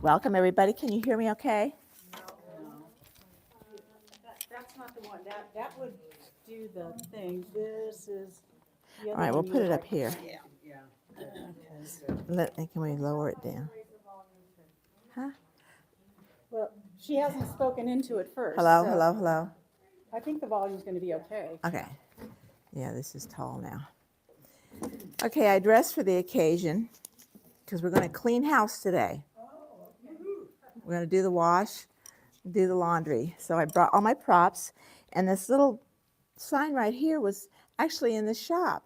Welcome, everybody. Can you hear me okay? That's not the one. That would do the thing. This is the All other right, we'll one. put it up here. Yeah. Can we lower it down? Huh? Well, she hasn't spoken into it first. Hello, so hello, hello. I think the volume's going to be okay. Okay. Yeah, this is tall now. Okay, I dressed for the occasion because we're going to clean house today. We're going to do the wash, do the laundry. So I brought all my props, and this little sign right here was actually in the shop,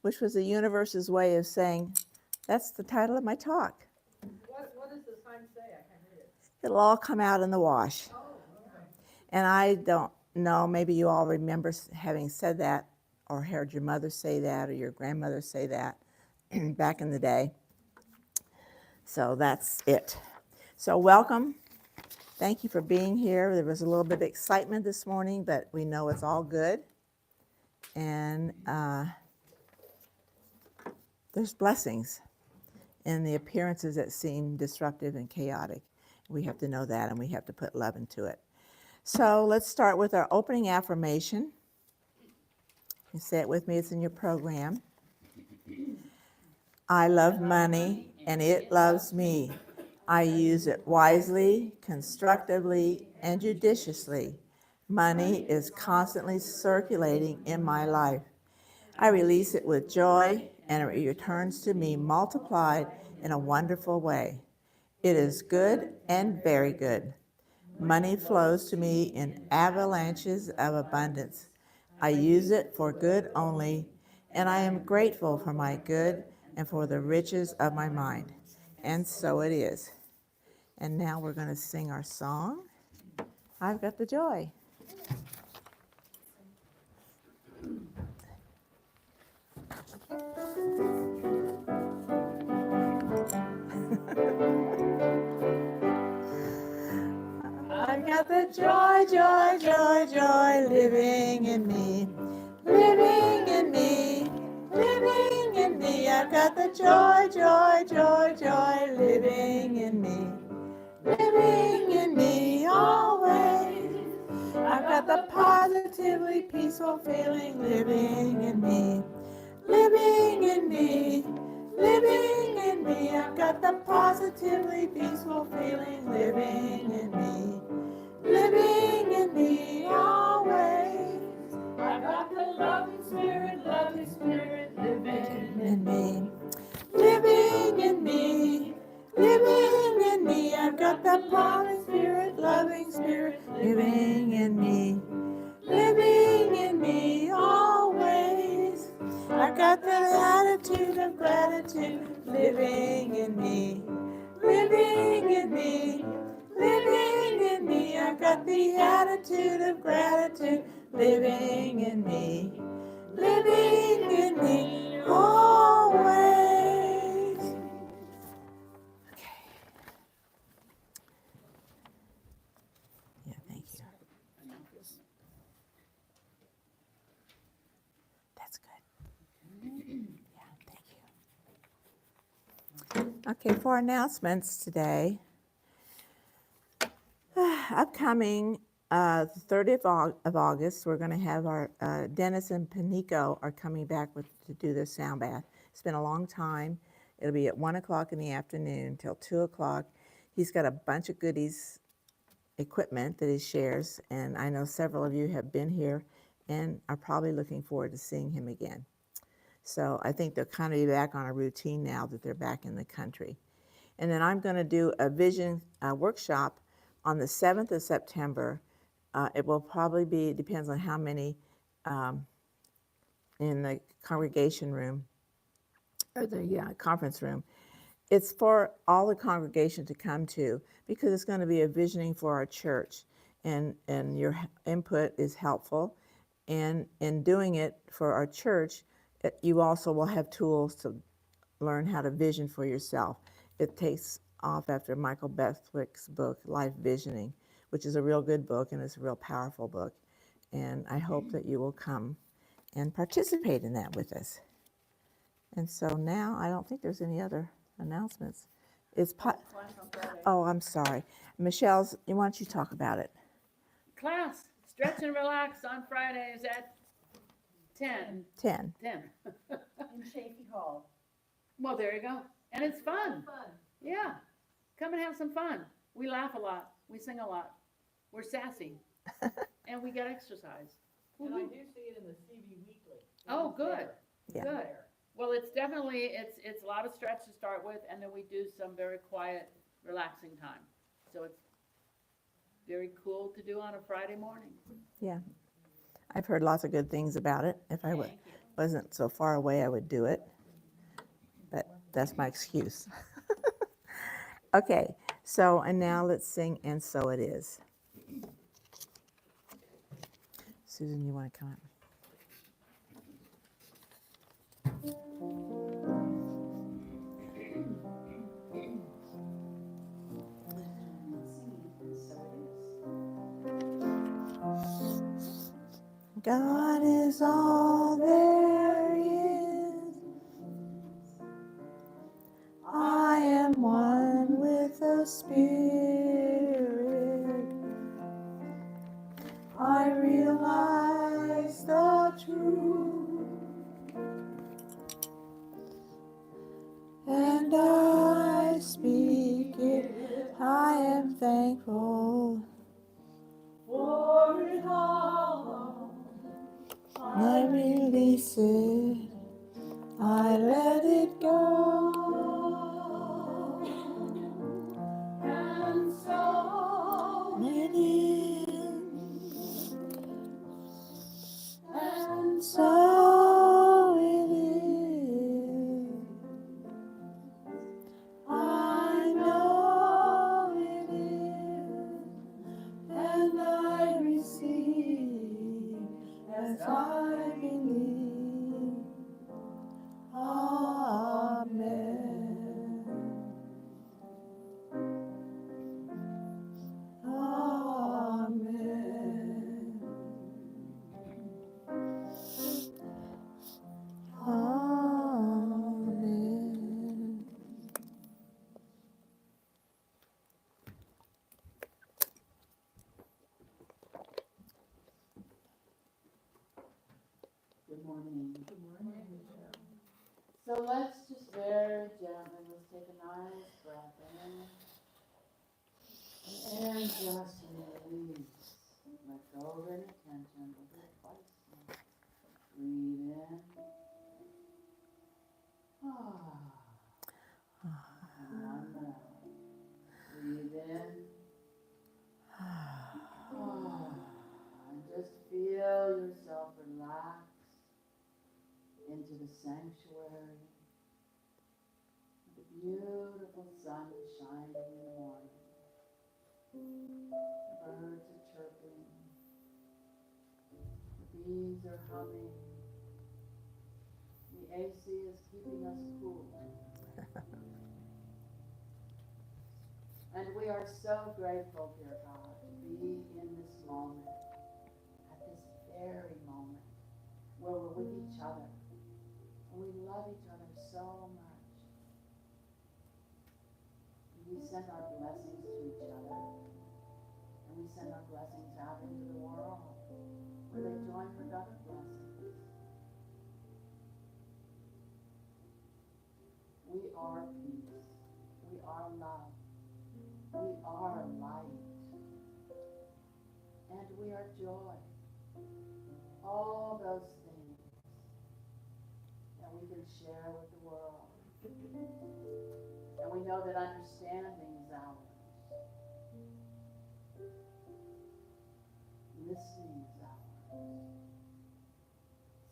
which was the universe's way of saying, that's the title of my talk. What does the sign say? I can't read it. It'll all come out in the wash. And I don't know, maybe you all remember having said that or heard your mother say that or your grandmother say that back in the day. So that's it. So welcome. Thank you for being here. There was a little bit of excitement this morning, but we know it's all good. And there's blessings in the appearances that seem disruptive and chaotic. We have to know that, and we have to put love into it. So let's start with our opening affirmation. You say it with me, it's in your program. I love money, and it loves me. I use it wisely, constructively, and judiciously. Money is constantly circulating in my life. I release it with joy, and it returns to me multiplied in a wonderful way. It is good and very good. Money flows to me in avalanches of abundance. I use it for good only, and I am grateful for my good and for the riches of my mind. And so it is. And now we're going to sing our song, I've Got the Joy. I've got the joy, joy, joy, joy living in me, living in me, living in me. I've got the joy, joy, joy, joy living in me, living in me always. I've got the positively peaceful feeling living in me, living in me, living in me. I've got the positively peaceful feeling living in me, living in me always. I've got the loving spirit living in me, living in me, living in me. I've got the loving spirit living in me, living in me always. I've got the attitude of gratitude living in me, living in me, living in me. I've got the attitude of gratitude living in me, living in me always. Okay. Yeah, thank you. That's good. Yeah, thank you. Okay, for announcements today. Upcoming 30th of August, we're going to have our Dennis and Panico are coming back to do their sound bath. It's been a long time. It'll be at 1 o'clock in the afternoon till 2 o'clock. He's got a bunch of goodies, equipment that he shares, and I know several of you have been here and are probably looking forward to seeing him again. So I think they'll kind of be back on a routine now that they're back in the country. And then I'm going to do a vision workshop on the 7th of September. It will probably be, it depends on how many in the congregation room, or the conference room. It's for all the congregation to come to because it's going to be a visioning for our church. And your input is helpful. And in doing it for our church, you also will have tools to learn how to vision for yourself. It takes off after Michael Beswick's book, Life Visioning, which is a real good book and it's a real powerful book. And I hope that you will come and participate in that with us. And so now I don't think there's any other announcements. It's Class on Friday. oh, I'm sorry. Michelle's, why don't you talk about it? Class, stretch and relax on Fridays at 10. 10. 10. In Chafee Hall. Well, there you go. And it's fun. Fun. Yeah. Come and have some fun. We laugh a lot. We sing a lot. We're sassy. And we get exercise. And I do see it in the CB Weekly. Oh, good. Yeah. Good. Well, it's definitely, it's a lot of stretch to start with, and then we do some very quiet, relaxing time. So it's very cool to do on a Friday morning. Yeah. I've heard lots of good things about it. If I Thank you. wasn't so far away, I would do it. But that's my excuse. Okay, so, and now let's sing And So It Is. Susan, you want to come up? God is all there is. I am one with the Spirit. I realize the truth, and I speak it. I am thankful for it all. I release it. I let it go. And so it is. And so it is. I know it is. And I receive as I believe. Amen. Amen. Amen. Good morning. Good morning. So let's just very gently, let's take a nice breath in. And just release. Let go of any tension. We'll do it twice. Breathe in. One more. Breathe in. And just feel yourself relax into the sanctuary. The beautiful sun shining in the morning. The birds are chirping. The bees are humming. The AC is keeping us cool. And we are so grateful, dear God, to be in this moment, at this very moment, where we're with each other. And we love each other so much. And we send our blessings to each other. And we send our blessings out into the world, where they join with other blessings. We are peace. We are love. We are light. And we are joy. All those things that we can share with the world. And we know that understanding is ours. Listening is ours.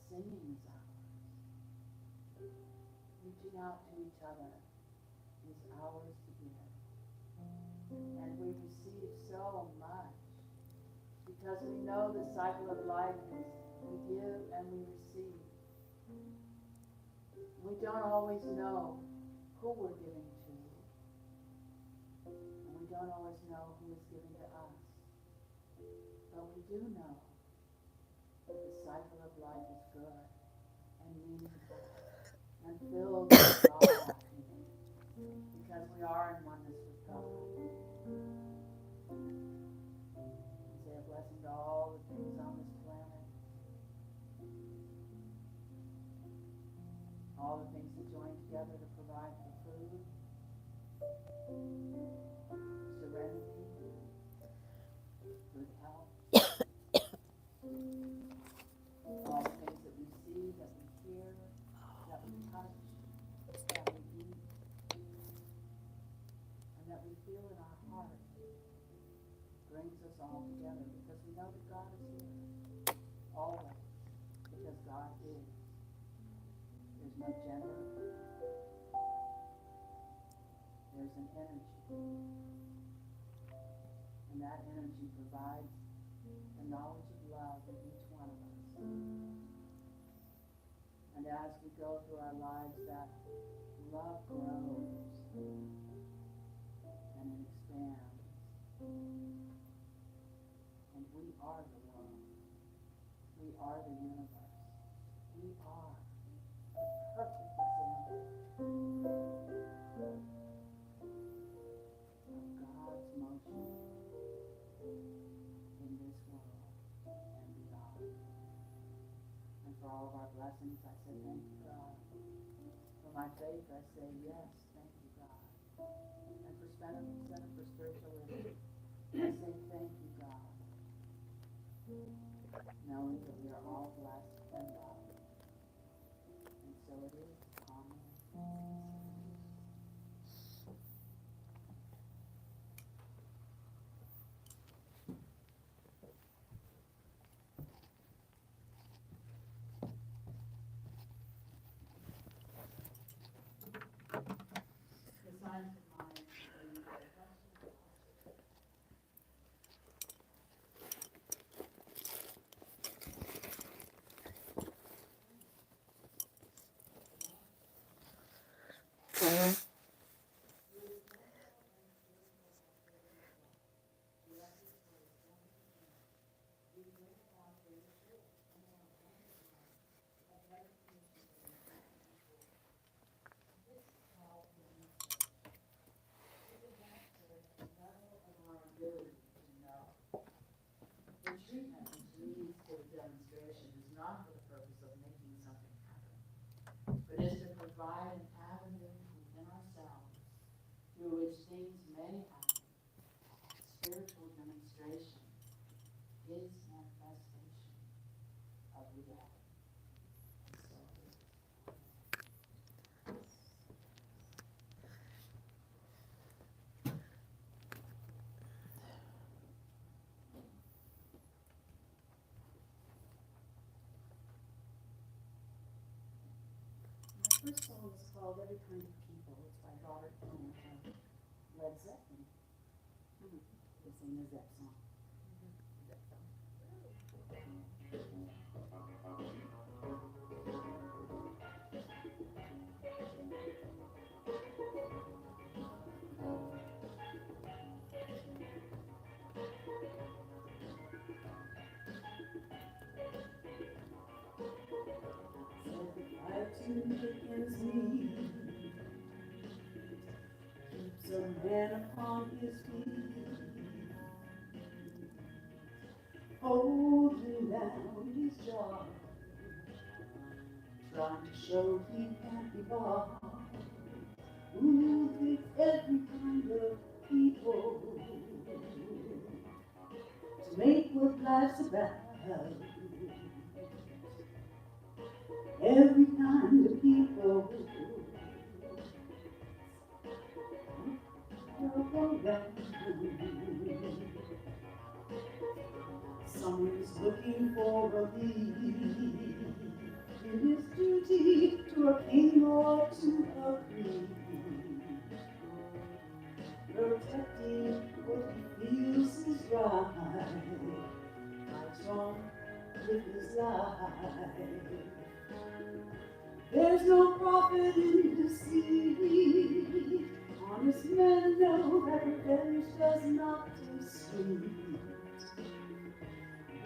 Singing is ours. Reaching out to each other is ours to give. And we receive so much because we know the cycle of life is we give and we receive. We don't always know who we're giving to, and we don't always know who is giving to us. But we do know that the cycle of life is good and meaningful and filled with God because we are in oneness with God. And say a blessing to all the things on this planet, all the things that join together to provide for food, serenity, good health, all the things that we see, that we hear, that we touch, that we eat, and that we feel in our heart brings us all together because we know that God is here always, because God is. There's no gender, there's an energy, and that energy provides the knowledge of love in each one of us. And as we go through our lives, that love grows and it expands. And we are the world. We are the universe. We are the perfect example of God's motion in this world and beyond. And for all of our blessings, I say thank you, God. For my faith, I say yes, thank you, God. And for Center for Spiritual Living, I say thank you, God. Knowing that we are all blessed and loved. And so it is. Amen. The signs of mine. The treatment which leads to the demonstration is not for the purpose of making something happen, but is to provide an avenue within ourselves through which things may happen. Spiritual demonstration is manifestation of reality. So it is. My first song is called Every Kind of People. It's by Robert Plant of Led Zeppelin. They sing the Zepp song. Attitude against me keeps a man upon his feet, holding down his job, trying to show he can't be bought. Ooh, with every kind of people to make what life's about. Every kind of people around. Someone's looking for a lead in his duty to a king or to a queen, protecting what he feels is right, fights on with his life. There's no profit in deceit. Honest men know that revenge does not taste sweet.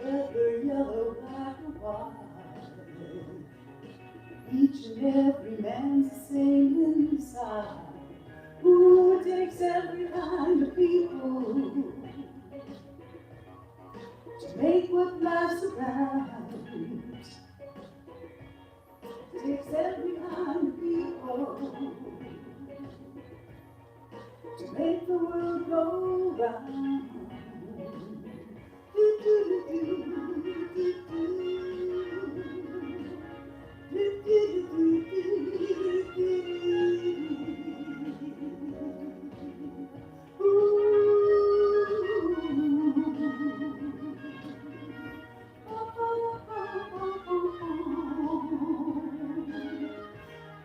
Whether yellow, black, or white, each and every man's the same inside. Who lives. Takes every kind of people to make the world go round. Do, do, do, do, do, do, do, do, do, do.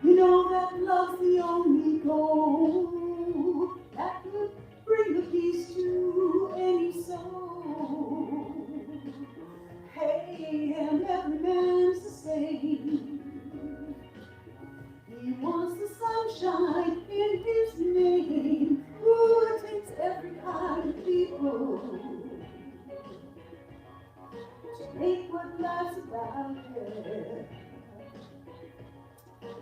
You know that love's the only goal that could bring a peace to any soul. Hey, and every man's the same. He wants the sunshine in his name. Ooh, it takes every kind of people to make what life's about, yeah.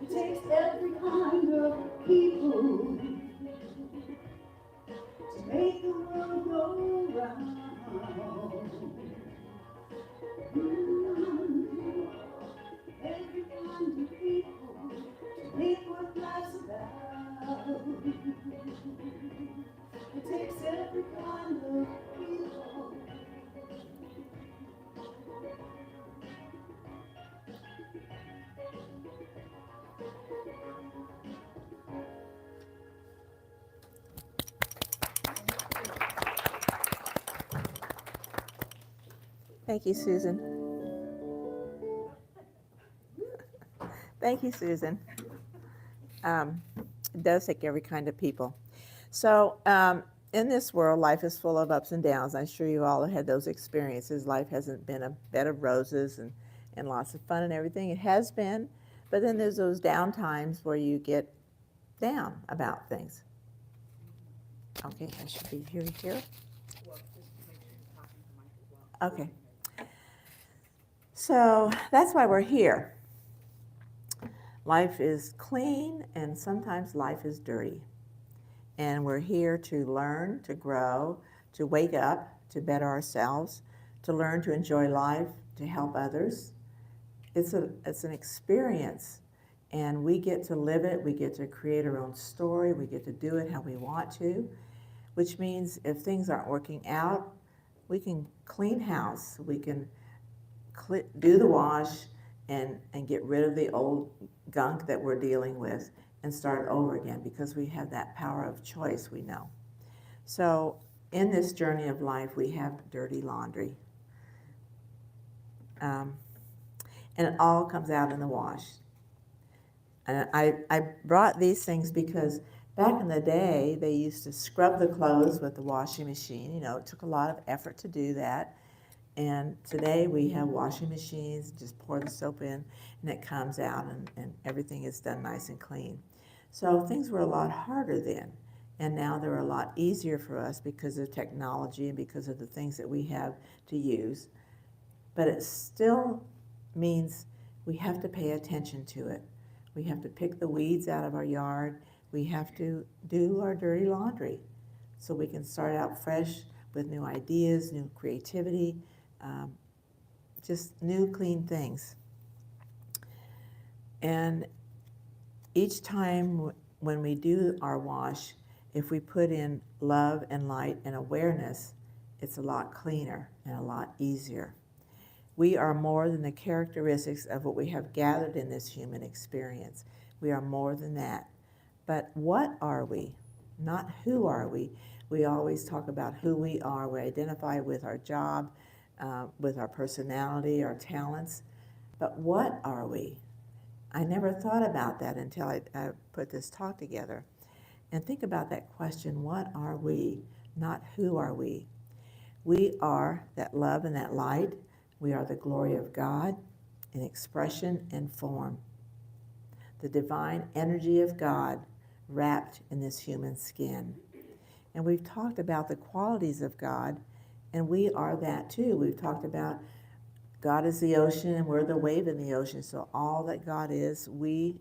It takes every kind of people to make the world go round. Every kind of people to make what life's about. It takes every kind of people. Thank you, Susan. Thank you, Susan. It does take every kind of people. So in this world, life is full of ups and downs. I'm sure you all have had those experiences. Life hasn't been a bed of roses and lots of fun and everything. It has been, but then there's those down times where you get down about things. Okay, I should be here. Okay. So that's why we're here. Life is clean and sometimes life is dirty. And we're here to learn, to grow, to wake up, to better ourselves, to learn to enjoy life, to help others. It's an experience, and we get to live it. We get to create our own story. We get to do it how we want to, which means if things aren't working out, we can clean house. We can do the wash and get rid of the old gunk that we're dealing with and start over again, because we have that power of choice, we know. So in this journey of life, we have dirty laundry. And it all comes out in the wash. And I brought these things because back in the day, they used to scrub the clothes with the washing machine. You know, it took a lot of effort to do that. And today we have washing machines, just pour the soap in and it comes out and everything is done nice and clean. So things were a lot harder then, and now they're a lot easier for us because of technology and because of the things that we have to use. But it still means we have to pay attention to it. We have to pick the weeds out of our yard. We have to do our dirty laundry so we can start out fresh with new ideas, new creativity, just new clean things. And each time when we do our wash, if we put in love and light and awareness, it's a lot cleaner and a lot easier. We are more than the characteristics of what we have gathered in this human experience. We are more than that. But what are we? Not who are we. We always talk about who we are. We identify with our job, with our personality, our talents. But what are we? I never thought about that until I put this talk together. And think about that question, what are we? Not who are we? We are that love and that light. We are the glory of God in expression and form. The divine energy of God wrapped in this human skin. And we've talked about the qualities of God, and we are that too. We've talked about God is the ocean and we're the wave in the ocean. So all that God is, we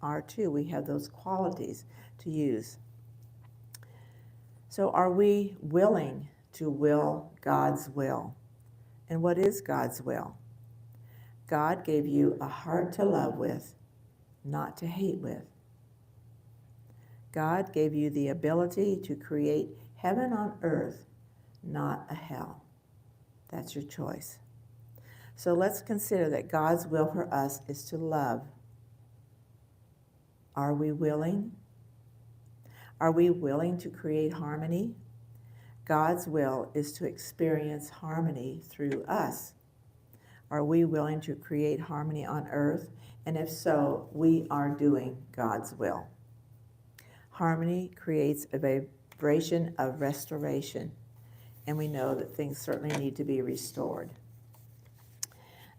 are too. We have those qualities to use. So are we willing to will God's will? And what is God's will? God gave you a heart to love with, not to hate with. God gave you the ability to create heaven on earth, not a hell. That's your choice. So let's consider that God's will for us is to love. Are we willing? Are we willing to create harmony? God's will is to experience harmony through us. Are we willing to create harmony on earth? And if so, we are doing God's will. Harmony creates a vibration of restoration, and we know that things certainly need to be restored.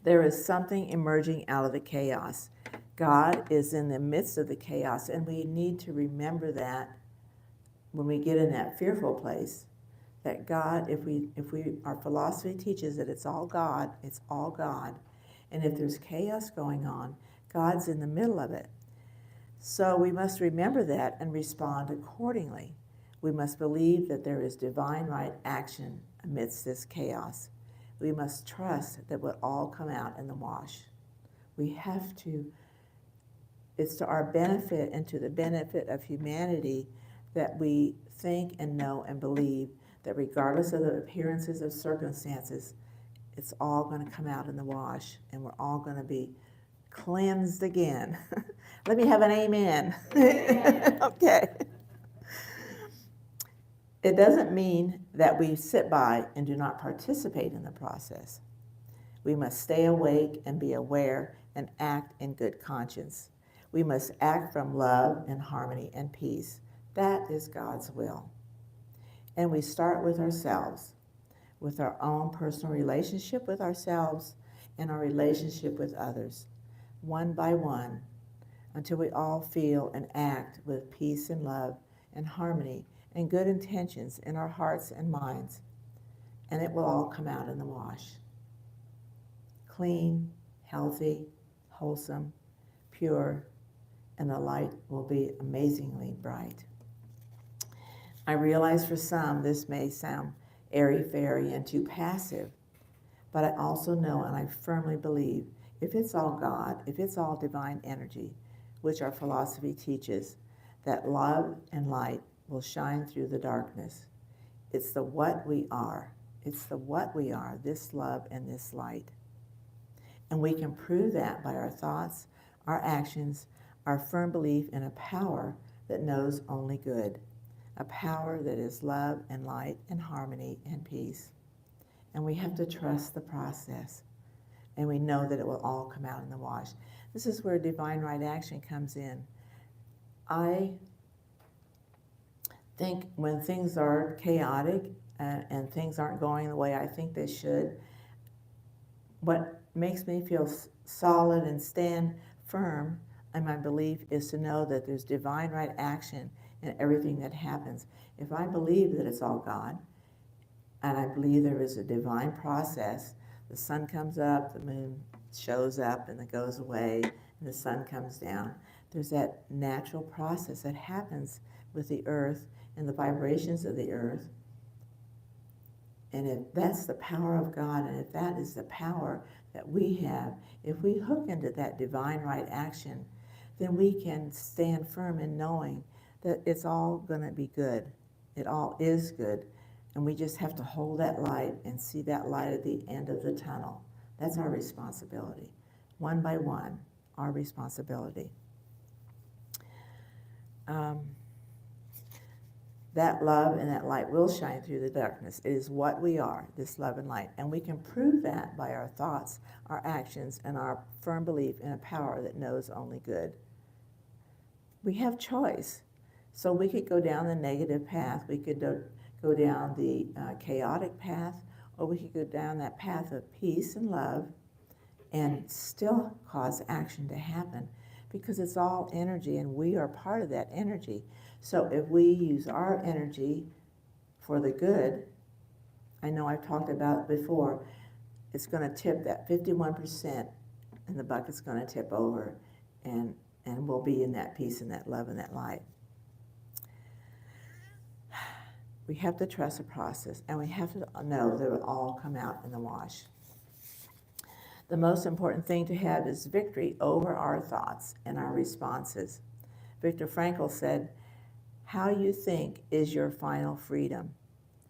There is something emerging out of the chaos. God is in the midst of the chaos, and we need to remember that when we get in that fearful place, that God, our philosophy teaches that it's all God, and if there's chaos going on, God's in the middle of it. So we must remember that and respond accordingly. We must believe that there is divine right action amidst this chaos. We must trust that it will all come out in the wash. We have to. It's to our benefit and to the benefit of humanity that we think and know and believe that regardless of the appearances of circumstances, it's all going to come out in the wash, and we're all going to be cleansed again. Let me have an amen. Okay. It doesn't mean that we sit by and do not participate in the process. We must stay awake and be aware and act in good conscience. We must act from love and harmony and peace. That is God's will. And we start with ourselves, with our own personal relationship with ourselves and our relationship with others, one by one, until we all feel and act with peace and love and harmony and good intentions in our hearts and minds. And it will all come out in the wash. Clean, healthy, wholesome, pure, and the light will be amazingly bright. I realize for some this may sound airy-fairy and too passive, but I also know and I firmly believe if it's all God, if it's all divine energy, which our philosophy teaches, that love and light will shine through the darkness. It's the what we are. It's the what we are, this love and this light. And we can prove that by our thoughts, our actions, our firm belief in a power that knows only good, a power that is love and light and harmony and peace. And we have to trust the process. And we know that it will all come out in the wash. This is where divine right action comes in. I think when things are chaotic and things aren't going the way I think they should, what makes me feel solid and stand firm in my belief is to know that there's divine right action in everything that happens. If I believe that it's all God, and I believe there is a divine process, the sun comes up, the moon shows up, and it goes away, and the sun comes down. There's that natural process that happens with the earth and the vibrations of the earth. And if that's the power of God, and if that is the power that we have, if we hook into that divine right action, then we can stand firm in knowing that it's all going to be good. It all is good. And we just have to hold that light and see that light at the end of the tunnel. That's our responsibility. One by one, our responsibility. That love and that light will shine through the darkness. It is what we are, this love and light. And we can prove that by our thoughts, our actions, and our firm belief in a power that knows only good. We have choice. So we could go down the negative path. We could go down the chaotic path, or we could go down that path of peace and love and still cause action to happen, because it's all energy and we are part of that energy. So if we use our energy for the good, I know I've talked about it before, it's going to tip that 51% and the bucket's going to tip over, and we'll be in that peace and that love and that light. We have to trust the process, and we have to know that it will all come out in the wash. The most important thing to have is victory over our thoughts and our responses. Viktor Frankl said, "How you think is your final freedom."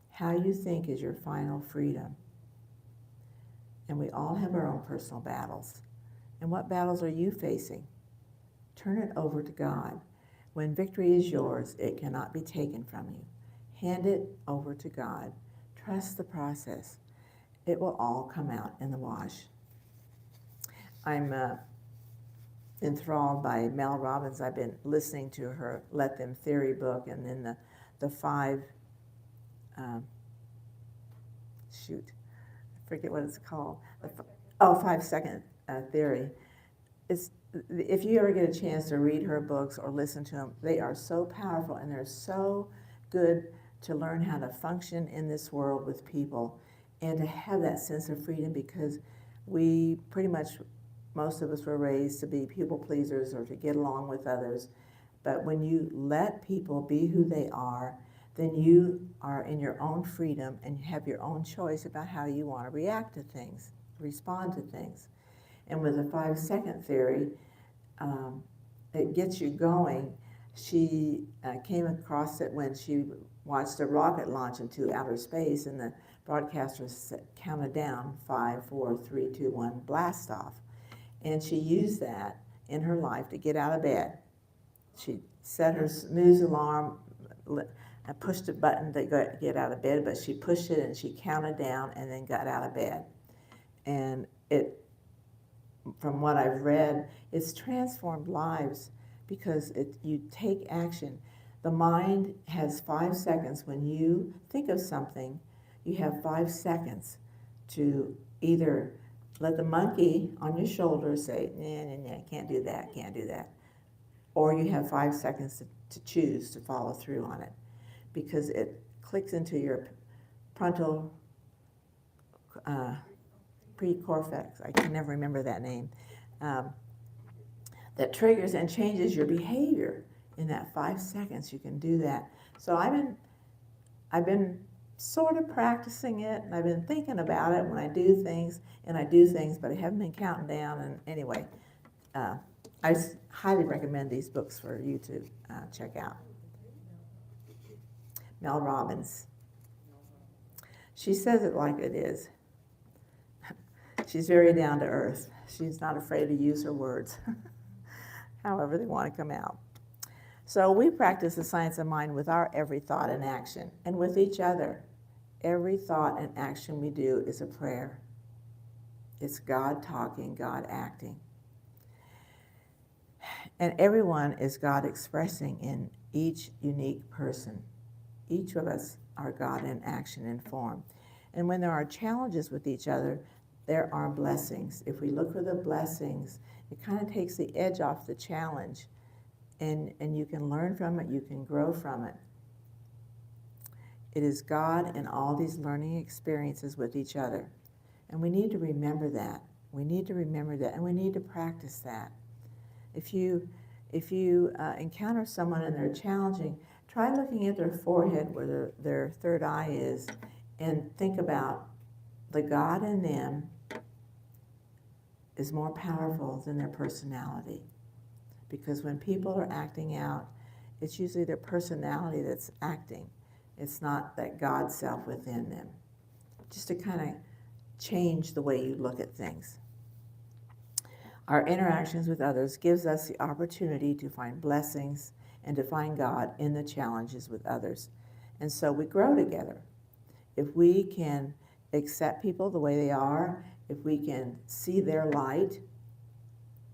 How you think is your final freedom. And we all have our own personal battles. And what battles are you facing? Turn it over to God. When victory is yours, it cannot be taken from you. Hand it over to God. Trust the process. It will all come out in the wash. I'm enthralled by Mel Robbins. I've been listening to her Let Them Theory book, and then the five, I forget what it's called. 5-second theory. If you ever get a chance to read her books or listen to them, they are so powerful and they're so good to learn how to function in this world with people and to have that sense of freedom, because we pretty much, most of us were raised to be people pleasers or to get along with others. But when you let people be who they are, then you are in your own freedom and you have your own choice about how you want to react to things, respond to things. And with the 5-second theory, it gets you going. She came across it when she watched a rocket launch into outer space, and the broadcaster counted down 5, 4, 3, 2, 1, blast off. And she used that in her life to get out of bed. She set her snooze alarm, and pushed a button to get out of bed, but she pushed it and she counted down and then got out of bed. And it, from what I've read, it's transformed lives because you take action. The mind has 5 seconds. When you think of something, you have 5 seconds to either let the monkey on your shoulder say, nah, can't do that, can't do that. Or you have 5 seconds to choose to follow through on it, because it clicks into your frontal precortex, I can never remember that name, that triggers and changes your behavior in that 5 seconds. You can do that. So I've been sort of practicing it, and I've been thinking about it when I do things, but I haven't been counting down. And anyway, I highly recommend these books for you to check out. Mel Robbins. She says it like it is. She's very down to earth. She's not afraid to use her words, however they want to come out. So we practice the science of mind with our every thought and action, and with each other. Every thought and action we do is a prayer. It's God talking, God acting. And everyone is God expressing in each unique person. Each of us are God in action and form. And when there are challenges with each other, there are blessings. If we look for the blessings, it kind of takes the edge off the challenge, and you can learn from it, you can grow from it. It is God in all these learning experiences with each other. And we need to remember that. We need to remember that, and we need to practice that. If you encounter someone and they're challenging, try looking at their forehead where their third eye is, and think about the God in them is more powerful than their personality. Because when people are acting out, it's usually their personality that's acting. It's not that God self within them. Just to kind of change the way you look at things. Our interactions with others gives us the opportunity to find blessings and to find God in the challenges with others. And so we grow together. If we can accept people the way they are, if we can see their light,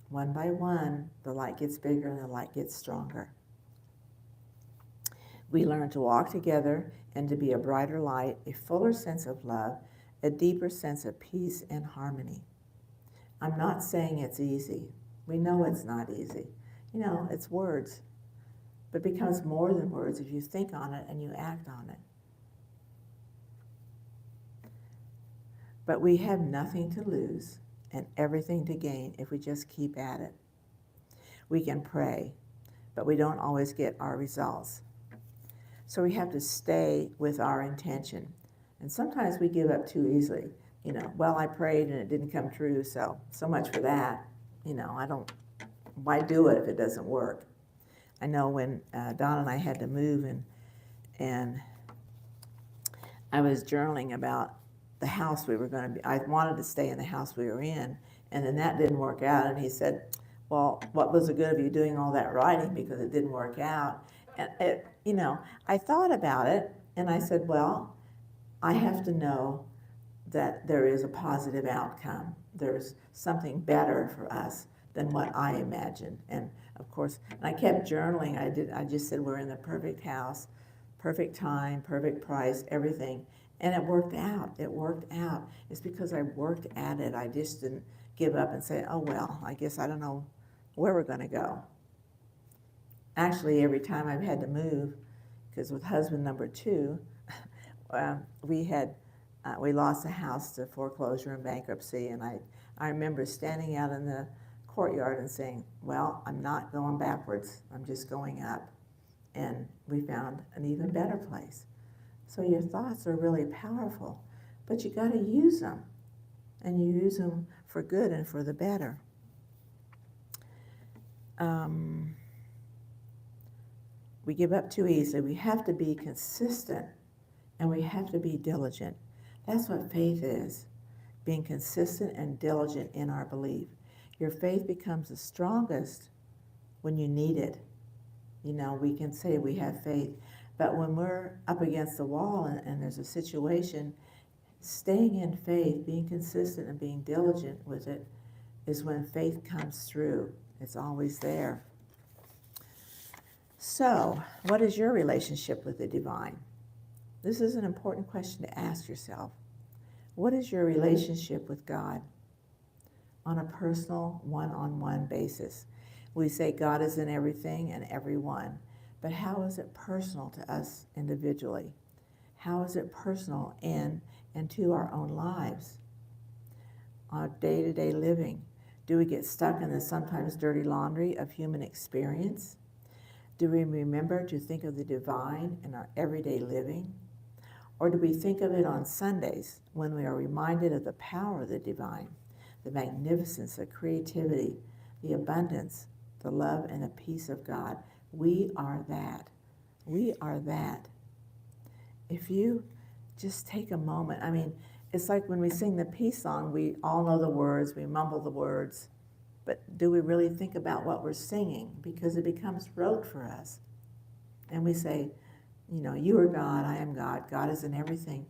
one by one, the light gets bigger and the light gets stronger. We learn to walk together and to be a brighter light, a fuller sense of love, a deeper sense of peace and harmony. I'm not saying it's easy. We know it's not easy. You know, it's words. But it becomes more than words if you think on it and you act on it. But we have nothing to lose and everything to gain if we just keep at it. We can pray, but we don't always get our results. So we have to stay with our intention. And sometimes we give up too easily. well, I prayed and it didn't come true, so much for that. Why do it if it doesn't work? I know when Don and I had to move, and I was journaling about the house we were going to be. I wanted to stay in the house we were in, and then that didn't work out. And he said, "Well, what was the good of you doing all that writing because it didn't work out?" And I thought about it, and I said, "Well, I have to know that there is a positive outcome. There's something better for us than what I imagined." And of course, and I kept journaling. I just said, we're in the perfect house, perfect time, perfect price, everything. And it worked out. It worked out. It's because I worked at it. I just didn't give up and say, oh, well, I guess I don't know where we're going to go. Actually, every time I've had to move, because with husband number 2, we lost a house to foreclosure and bankruptcy, and I remember standing out in the courtyard and saying, well, I'm not going backwards, I'm just going up. And we found an even better place. So your thoughts are really powerful, but you got to use them, and you use them for good and for the better. We give up too easily. We have to be consistent, and we have to be diligent. That's what faith is, being consistent and diligent in our belief. Your faith becomes the strongest when you need it. We can say we have faith, but when we're up against the wall and there's a situation, staying in faith, being consistent and being diligent with it is when faith comes through. It's always there. So, what is your relationship with the divine? This is an important question to ask yourself. What is your relationship with God on a personal, one-on-one basis? We say God is in everything and everyone, but how is it personal to us individually? How is it personal in and to our own lives? Our day-to-day living, do we get stuck in the sometimes dirty laundry of human experience? Do we remember to think of the divine in our everyday living? Or do we think of it on Sundays when we are reminded of the power of the divine, the magnificence, the creativity, the abundance, the love, and the peace of God? We are that. We are that. If you just take a moment, it's like when we sing the peace song, we all know the words, we mumble the words, but do we really think about what we're singing? Because it becomes rote for us. And we say, you are God, I am God, God is in everything.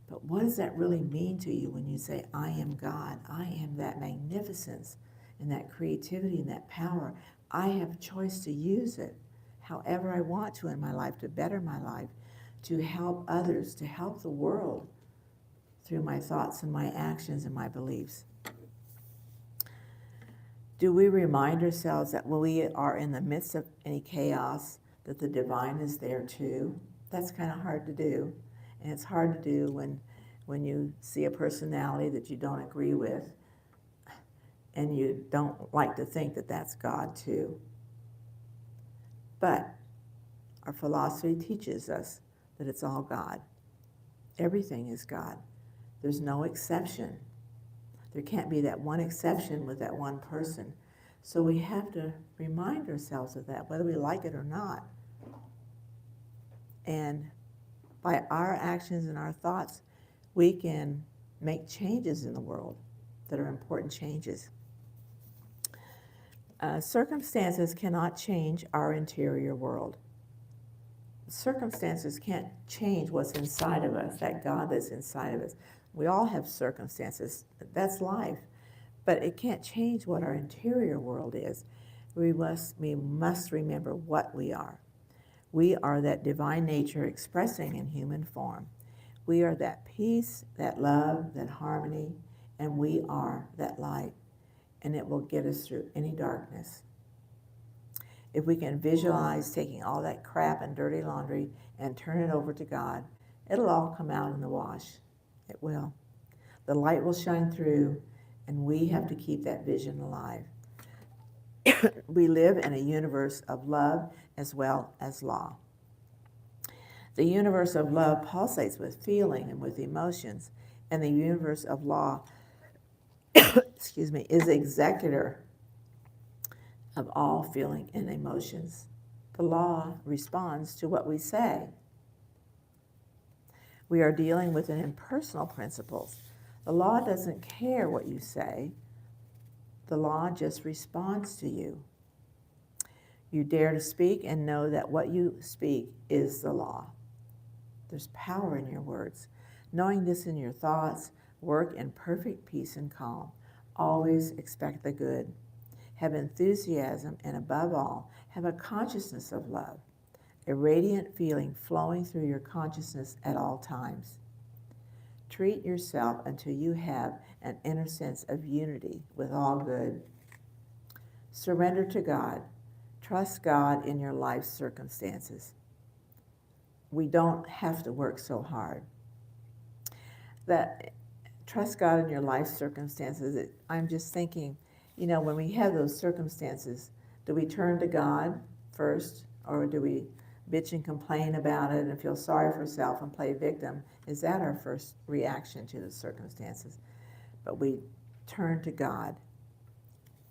But what does that really mean to you when you say, I am God? I am that magnificence and that creativity and that power. I have a choice to use it however I want to in my life, to better my life, to help others, to help the world through my thoughts and my actions and my beliefs. Do we remind ourselves that when we are in the midst of any chaos, that the divine is there too? That's kind of hard to do. And it's hard to do when you see a personality that you don't agree with, and you don't like to think that that's God too. But our philosophy teaches us that it's all God. Everything is God. There's no exception. There can't be that one exception with that one person. So we have to remind ourselves of that, whether we like it or not. And by our actions and our thoughts, we can make changes in the world that are important changes. Circumstances cannot change our interior world. Circumstances can't change what's inside of us, that God that's inside of us. We all have circumstances. That's life. But it can't change what our interior world is. We must remember what we are. We are that divine nature expressing in human form. We are that peace, that love, that harmony, and we are that light. And it will get us through any darkness. If we can visualize taking all that crap and dirty laundry and turn it over to God, it'll all come out in the wash. It will. The light will shine through, and we have to keep that vision alive. We live in a universe of love as well as law. The universe of love pulsates with feeling and with emotions, and the universe of law, excuse me, is executor of all feeling and emotions. The law responds to what we say. We are dealing with an impersonal principles. The law doesn't care what you say. The law just responds to you. You dare to speak and know that what you speak is the law. There's power in your words. Knowing this in your thoughts, work in perfect peace and calm. Always expect the good. Have enthusiasm, and above all, have a consciousness of love, a radiant feeling flowing through your consciousness at all times. Treat yourself until you have an inner sense of unity with all good. Surrender to God. Trust God in your life's circumstances. We don't have to work so hard. Trust God in your life circumstances. I'm just thinking, when we have those circumstances, do we turn to God first, or do we bitch and complain about it and feel sorry for ourselves and play victim? Is that our first reaction to the circumstances? But we turn to God,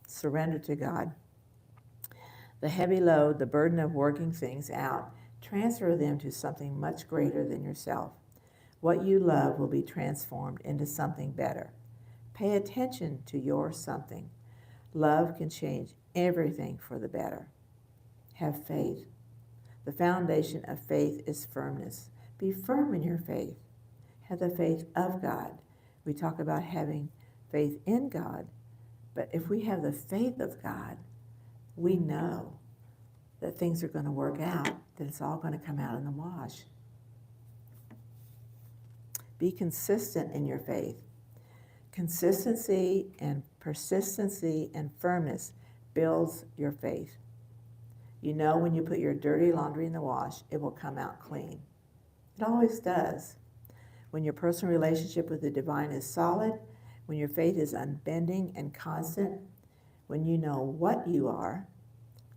surrender to God. The heavy load, the burden of working things out, transfer them to something much greater than yourself. What you love will be transformed into something better. Pay attention to your something. Love can change everything for the better. Have faith. The foundation of faith is firmness. Be firm in your faith. Have the faith of God. We talk about having faith in God, but if we have the faith of God, we know that things are going to work out, that it's all going to come out in the wash. Be consistent in your faith. Consistency and persistency and firmness builds your faith. You know, when you put your dirty laundry in the wash, it will come out clean. It always does. When your personal relationship with the divine is solid, when your faith is unbending and constant, when you know what you are,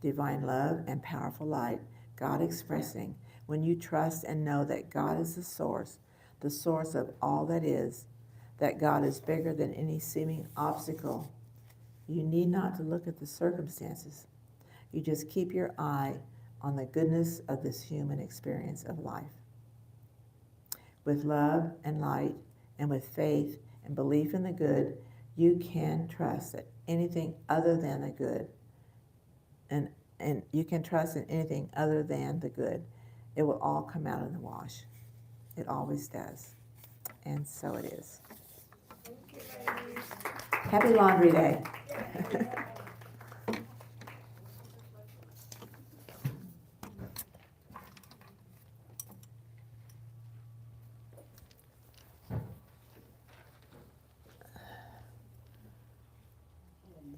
divine love and powerful light, God expressing, when you trust and know that God is the source of all that is, that God is bigger than any seeming obstacle, you need not to look at the circumstances. You just keep your eye on the goodness of this human experience of life. With love and light, and with faith and belief in the good, you can trust that anything other than the good, and you can trust in anything other than the good, it will all come out in the wash. It always does. And so it is. Happy Laundry Day.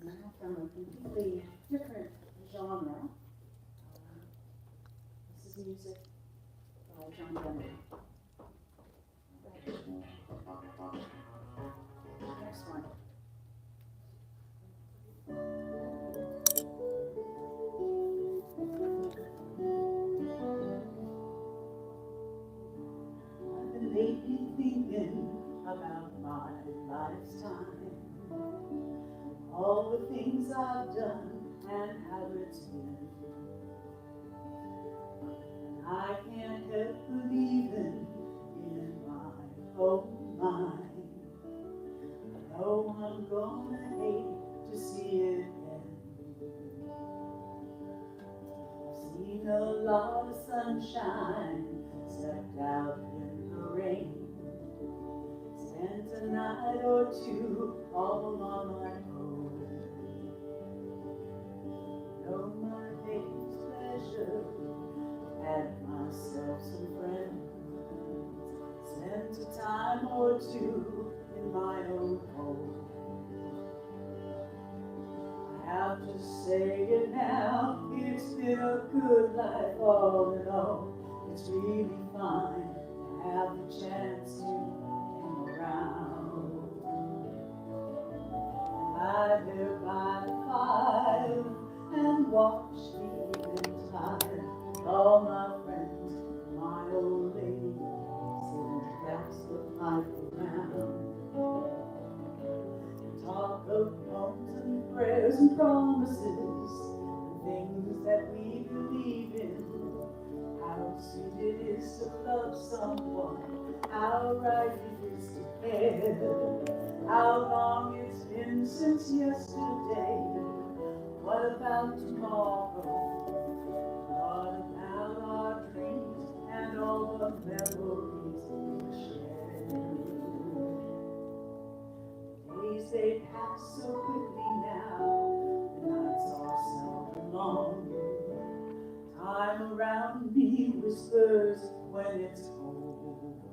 Now from a completely different genre. This is music by John Denver. Next one. I've been lately thinking about my lifetime, all the things I've done and how it's been. And I can't help believing in my own mind. I know I'm gonna hate to see it end. I've seen a lot of sunshine, stepped out in the rain, spent a night or two all on my own. Know my day's pleasure, had myself some friends, spent a time or two in my own home. I have to say it now, it's been a good life all in all. It's really fine to have the chance to hang around. I live by the fire and watch the evening tide. All my friends, my old lady, sing that's the life around. prayers and promises and things that we believe in. How sweet it is to love someone, how right it is to care. How long it's been since yesterday. What about tomorrow? What about our dreams and all the memories we share? Days they pass so quickly now, the nights are so long. Time around me whispers when it's cold.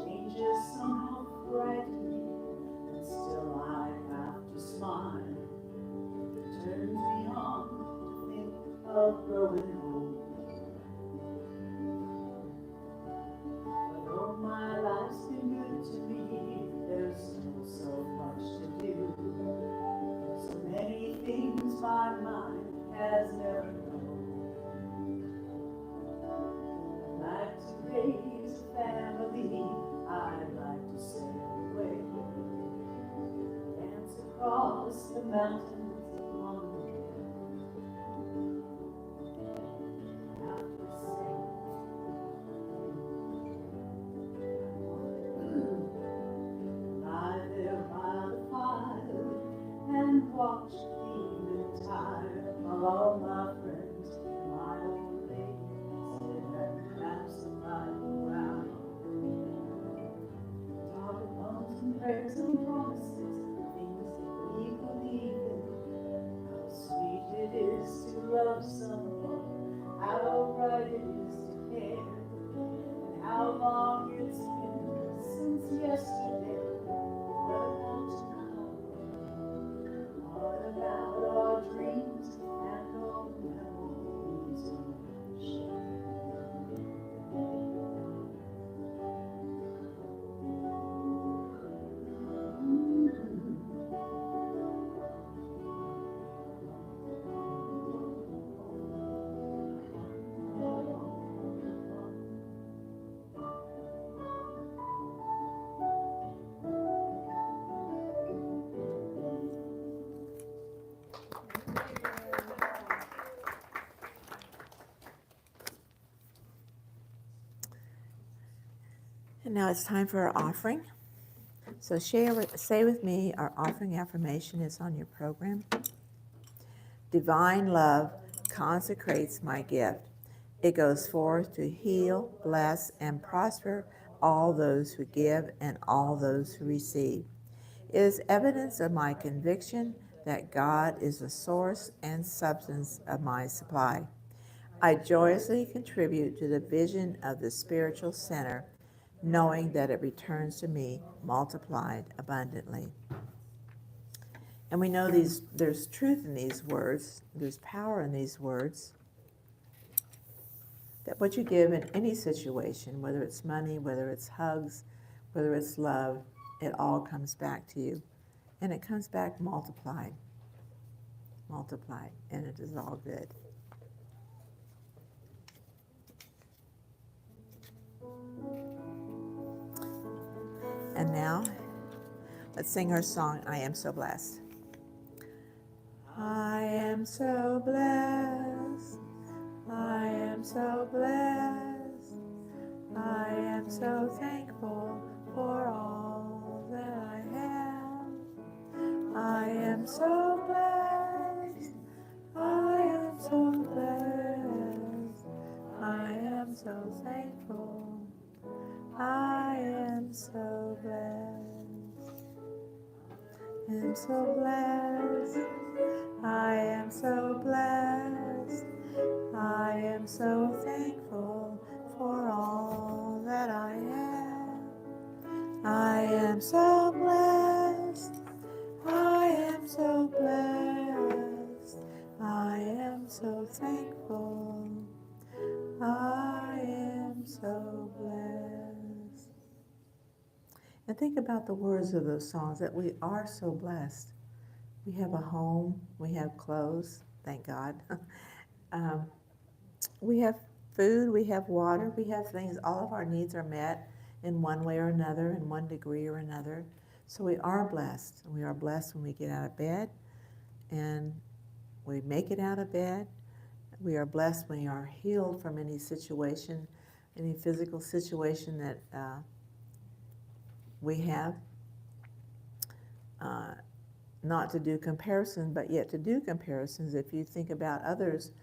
Changes somehow frighten me, and still I have to smile. It turns me on to think of growing old. But though my life's been good to me, there's still so much to do. So many things my mind has never known. I'd like to raise a family, I'd like to sail away, dance across the mountains on the way. Have to say, lie there by the fire and watch the evening tide while all my friends and my old lady sit and have some riding round. Talk of homes and prayers and promises, things that we believe in. How sweet it is to love someone, how right it is to care, and how long it's been since yesterday. What about tomorrow? What about our dreams and all the memories we share? And now it's time for our offering. So say with me, our offering affirmation is on your program. Divine love consecrates my gift. It goes forth to heal, bless, and prosper all those who give and all those who receive. It is evidence of my conviction that God is the source and substance of my supply. I joyously contribute to the vision of the spiritual center, knowing that it returns to me multiplied abundantly. And we know there's truth in these words, there's power in these words, that what you give in any situation, whether it's money, whether it's hugs, whether it's love, it all comes back to you. And it comes back multiplied, and it is all good. And now, let's sing our song, I Am So Blessed. I am so blessed, I am so blessed, I am so thankful for all that I have. I am so blessed, I am so blessed, I am so thankful, I am so blessed. I am so blessed, I am so blessed, I am so thankful for all that I have. I am so blessed, I am so blessed, I am so thankful, I am so blessed. And think about the words of those songs, that we are so blessed. We have a home, we have clothes, thank God. We have food, we have water, we have things, all of our needs are met in one way or another, in one degree or another. So we are blessed. We are blessed when we get out of bed and we make it out of bed. We are blessed when we are healed from any situation, any physical situation that we have. Not to do comparison, but yet to do comparisons. If you think about others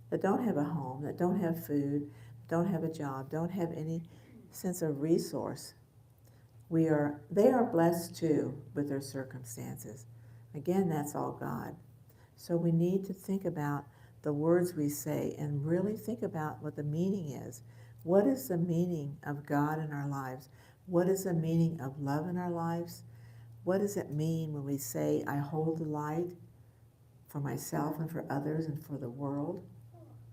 that don't have a home, that don't have food, don't have a job, don't have any sense of resource, they are blessed too with their circumstances. Again, that's all God. So we need to think about the words we say and really think about what the meaning is. What is the meaning of God in our lives? What is the meaning of love in our lives? What does it mean when we say, I hold the light for myself and for others and for the world?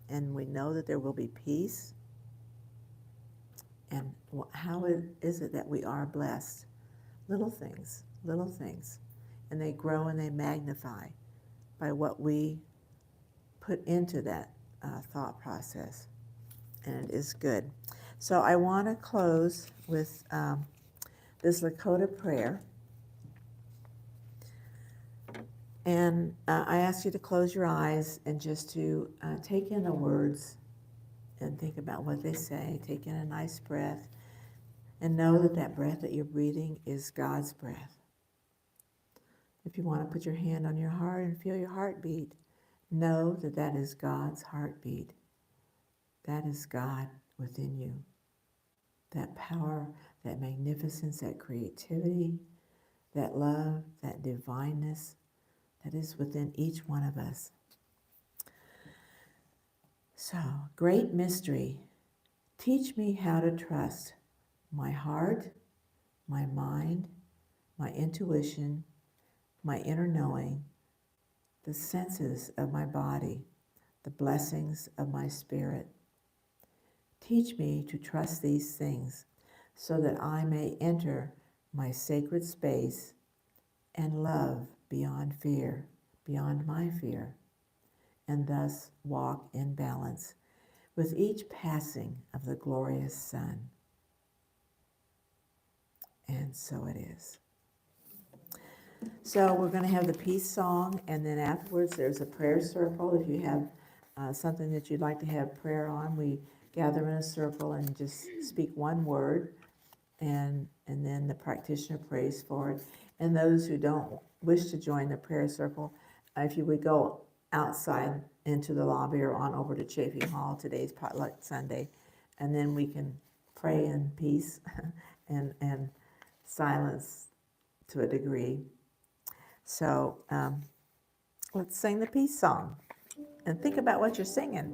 And we know that there will be peace. And how is it that we are blessed? Little things. And they grow and they magnify by what we put into that thought process. And it is good. So I want to close with this Lakota prayer. And I ask you to close your eyes and just to take in the words and think about what they say. Take in a nice breath and know that that breath that you're breathing is God's breath. If you want to put your hand on your heart and feel your heartbeat, know that that is God's heartbeat. That is God within you. That power, that magnificence, that creativity, that love, that divineness, that is within each one of us. So, great mystery. Teach me how to trust my heart, my mind, my intuition, my inner knowing, the senses of my body, the blessings of my spirit. Teach me to trust these things so that I may enter my sacred space and love beyond fear, beyond my fear, and thus walk in balance with each passing of the glorious sun. And so it is. So we're going to have the peace song, and then afterwards there's a prayer circle. If you have something that you'd like to have prayer on, we gather in a circle and just speak one word, and then the practitioner prays for it. And those who don't wish to join the prayer circle, if you would go outside into the lobby or on over to Chafing Hall, today's Potluck Sunday, and then we can pray in peace and silence to a degree. So let's sing the peace song and think about what you're singing.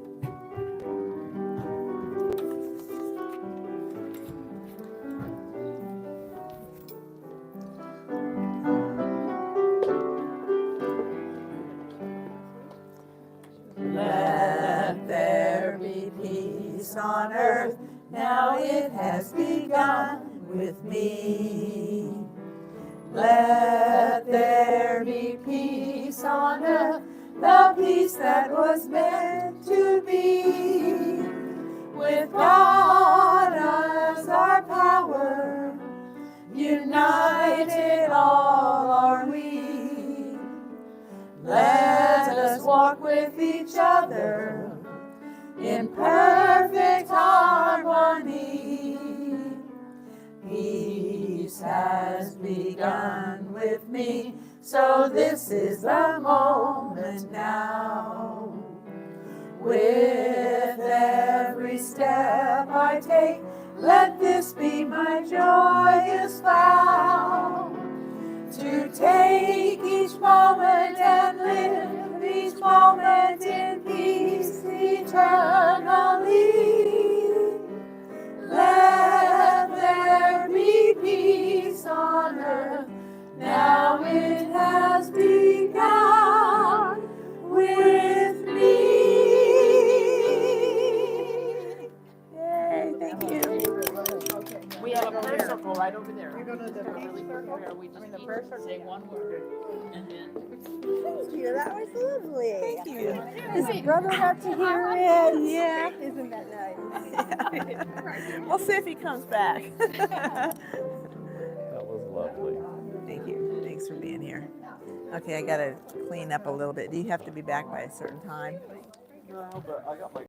Let there be peace on earth, now it has begun with me. Let there be peace on earth, the peace that was meant to be. With God as our power, united all are we. Let us walk with each other in perfect harmony. Peace has begun with me, so this is the moment now. With every step I take, let this be my joyous vow. To take each moment and live each moment in peace eternally. Let there be peace on earth, now it has begun with me. Yay, thank you. We have a prayer circle right over there. We're going to the Really quick prayer. We just the prayer circle. say one word and then. Thank you. That was lovely. Thank you. His brother got to hear it. Yeah. Isn't that nice? We'll see if he comes back. That was lovely. Thank here. Okay, I gotta clean up a little bit. Do you have to be back by a certain time? No, but I got my